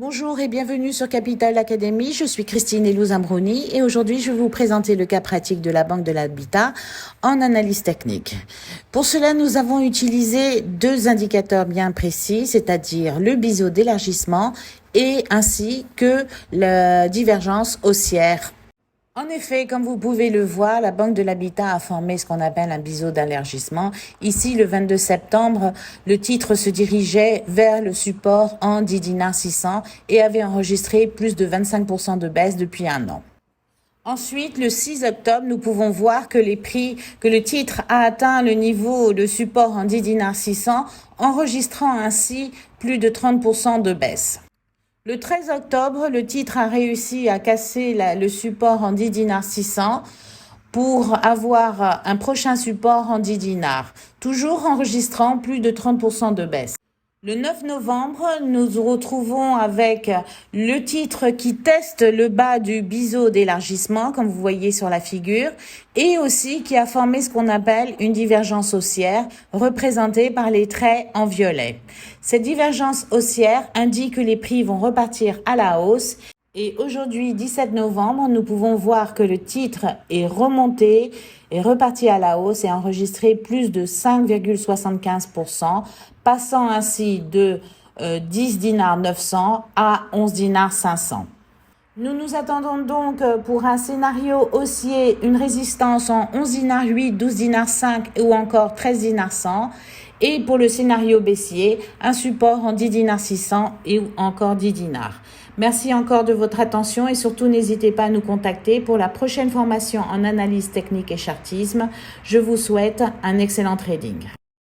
Bonjour et bienvenue sur Capital Academy. Je suis Christine Elou-Zambroni et aujourd'hui je vais vous présenter le cas pratique de la Banque de l'Habitat en analyse technique. Pour cela, nous avons utilisé deux indicateurs bien précis, c'est-à-dire le biseau d'élargissement et ainsi que la divergence haussière. En effet, comme vous pouvez le voir, la Banque de l'Habitat a formé ce qu'on appelle un biseau d'élargissement. Ici, le 22 septembre, le titre se dirigeait vers le support en 10 dinars 600 et avait enregistré plus de 25% de baisse depuis un an. Ensuite, le 6 octobre, nous pouvons voir que le titre a atteint le niveau de support en 10 dinars 600, enregistrant ainsi plus de 30% de baisse. Le 13 octobre, le titre a réussi à casser le support en 10 dinars 600 pour avoir un prochain support en 10 dinars, toujours enregistrant plus de 30% de baisse. Le 9 novembre, nous retrouvons avec le titre qui teste le bas du biseau d'élargissement, comme vous voyez sur la figure, et aussi qui a formé ce qu'on appelle une divergence haussière, représentée par les traits en violet. Cette divergence haussière indique que les prix vont repartir à la hausse. Et aujourd'hui, 17 novembre, nous pouvons voir que le titre est remonté, est reparti à la hausse et a enregistré plus de 5,75%, passant ainsi de 10 dinars 900 à 11 dinars 500. Nous nous attendons donc pour un scénario haussier, une résistance en 11 dinars 8, 12 dinars 5 ou encore 13 dinars 100. Et pour le scénario baissier, un support en 10 dinars 600 et encore 10 dinars. Merci encore de votre attention et surtout n'hésitez pas à nous contacter pour la prochaine formation en analyse technique et chartisme. Je vous souhaite un excellent trading.